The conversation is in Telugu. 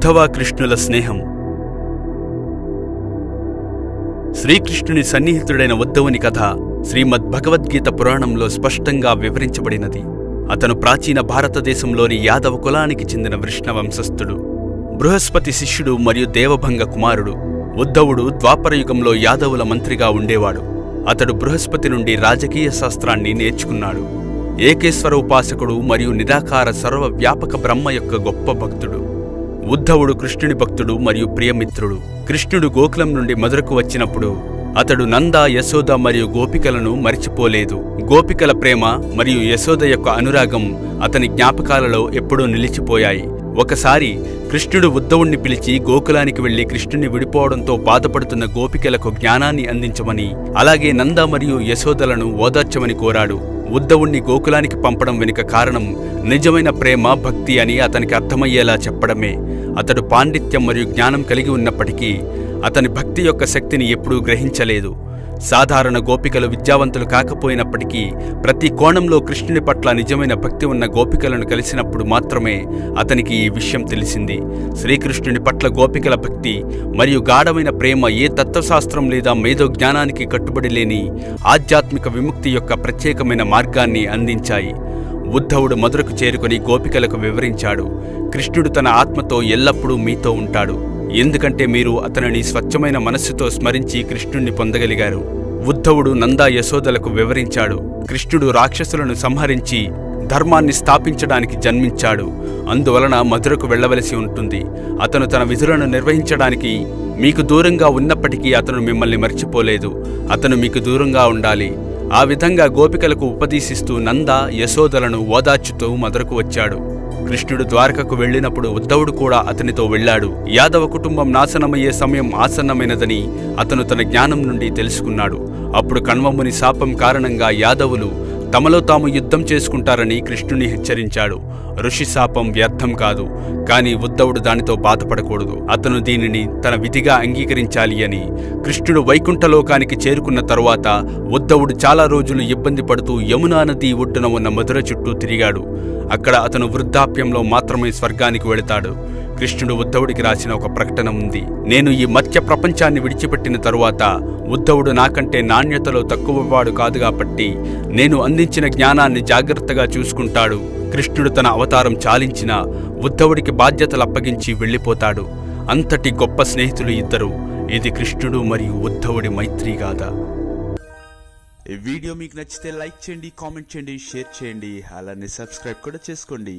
ఉద్ధవ కృష్ణుల స్నేహం. శ్రీకృష్ణుని సన్నిహితుడైన ఉద్ధవుని కథ శ్రీమద్ భగవద్గీత పురాణంలో స్పష్టంగా వివరించబడినది. అతను ప్రాచీన భారతదేశంలోని యాదవ కులానికి చెందిన వృష్ణవంశస్థుడు, బృహస్పతి శిష్యుడు మరియు దేవభంగ కుమారుడు. ఉద్ధవుడు ద్వాపరయుగంలో యాదవుల మంత్రిగా ఉండేవాడు. అతడు బృహస్పతి నుండి రాజకీయ శాస్త్రాన్ని నేర్చుకున్నాడు. ఏకేశ్వర ఉపాసకుడు మరియు నిరాకార సర్వవ్యాపక బ్రహ్మ యొక్క గొప్ప భక్తుడు. ఉద్ధవుడు కృష్ణుని భక్తుడు మరియు ప్రియమిత్రుడు. కృష్ణుడు గోకులం నుండి మధురకు వచ్చినప్పుడు అతడు నంద, యశోద మరియు గోపికలను మరిచిపోలేదు. గోపికల ప్రేమ మరియు యశోద యొక్క అనురాగం అతని జ్ఞాపకాలలో ఎప్పుడూ నిలిచిపోయాయి. ఒకసారి కృష్ణుడు ఉద్ధవుణ్ణి పిలిచి గోకులానికి వెళ్లి కృష్ణుని విడిపోవడంతో బాధపడుతున్న గోపికలకు జ్ఞానాన్ని అందించమని, అలాగే నంద మరియు యశోదలను ఓదార్చమని కోరాడు. ఉద్ధవుణ్ణి గోకులానికి పంపడం వెనుక కారణం నిజమైన ప్రేమ, భక్తి అని అతనికి అర్థమయ్యేలా చెప్పడమే. అతడు పాండిత్యం మరియు జ్ఞానం కలిగి ఉన్నప్పటికీ అతని భక్తి యొక్క శక్తిని ఎప్పుడూ గ్రహించలేదు. సాధారణ గోపికలు విద్యావంతులు కాకపోయినప్పటికీ ప్రతి కోణంలో కృష్ణుని పట్ల నిజమైన భక్తి ఉన్న గోపికలను కలిసినప్పుడు మాత్రమే అతనికి ఈ విషయం తెలిసింది. శ్రీకృష్ణుని పట్ల గోపికల భక్తి మరియు గాఢమైన ప్రేమ ఏ తత్వశాస్త్రం లేదా మేధో జ్ఞానానికి కట్టుబడి లేని ఆధ్యాత్మిక విముక్తి యొక్క ప్రత్యేకమైన మార్గాన్ని అందించాయి. ఉద్ధవుడు మధురకు చేరుకుని గోపికలకు వివరించాడు, కృష్ణుడు తన ఆత్మతో ఎల్లప్పుడూ మీతో ఉంటాడు, ఎందుకంటే మీరు అతనిని స్వచ్ఛమైన మనస్సుతో స్మరించి కృష్ణుణ్ణి పొందగలిగారు. ఉద్ధవుడు నంద, యశోదలకు వివరించాడు, కృష్ణుడు రాక్షసులను సంహరించి ధర్మాన్ని స్థాపించడానికి జన్మించాడు, అందువలన మధురకు వెళ్లవలసి ఉంటుంది. అతను తన విధులను నిర్వహించడానికి మీకు దూరంగా ఉన్నప్పటికీ అతను మిమ్మల్ని మర్చిపోలేదు. అతను మీకు దూరంగా ఉండాలి. ఆ విధంగా గోపికలకు ఉపదేశిస్తూ నంద, యశోదలను ఓదార్చుతూ మధురకు వచ్చాడు. కృష్ణుడు ద్వారకకు వెళ్లినప్పుడు ఉద్ధవుడు కూడా అతనితో వెళ్లాడు. యాదవ కుటుంబం నాశనమయ్యే సమయం ఆసన్నమైనదని అతను తన జ్ఞానం నుండి తెలుసుకున్నాడు. అప్పుడు కణ్వముని శాపం కారణంగా యాదవులు తమలో తాము యుద్ధం చేసుకుంటారని కృష్ణుని హెచ్చరించాడు. ఋషి శాపం వ్యర్థం కాదు, కానీ ఉద్ధవుడు దానితో బాధపడకూడదు. అతను దీనిని తన విధిగా అంగీకరించాలి అని. కృష్ణుడు వైకుంఠలోకానికి చేరుకున్న తరువాత ఉద్ధవుడు చాలా రోజులు ఇబ్బంది పడుతూ యమునా నది ఒడ్డున ఉన్న మధుర చుట్టూ తిరిగాడు. అక్కడ అతను వృద్ధాప్యంలో మాత్రమే స్వర్గానికి వెళతాడు. కృష్ణుడు ఉద్ధవుడికి రాసిన ఒక ప్రకటన ఉంది. నేను ఈ మత్స్య ప్రపంచాన్ని విడిచిపెట్టిన తరువాత ఉద్ధవుడు నాకంటే నాణ్యతలో తక్కువవాడు కాదు కాబట్టి నేను అందించిన జ్ఞానాన్ని జాగ్రత్తగా చూసుకుంటాడు. కృష్ణుడు తన అవతారం చాలించిన ఉద్ధవుడికి బాధ్యతలు అప్పగించి వెళ్ళిపోతాడు. అంతటి గొప్ప స్నేహితులు ఇద్దరు. ఇది కృష్ణుడు మరియు ఉద్ధవుడి మైత్రీ గాథ. ఈ వీడియో మీకు నచ్చితే లైక్ చేయండి, కామెంట్ చేయండి, షేర్ చేయండి, అలానే సబ్స్క్రైబ్ కూడా చేసుకోండి.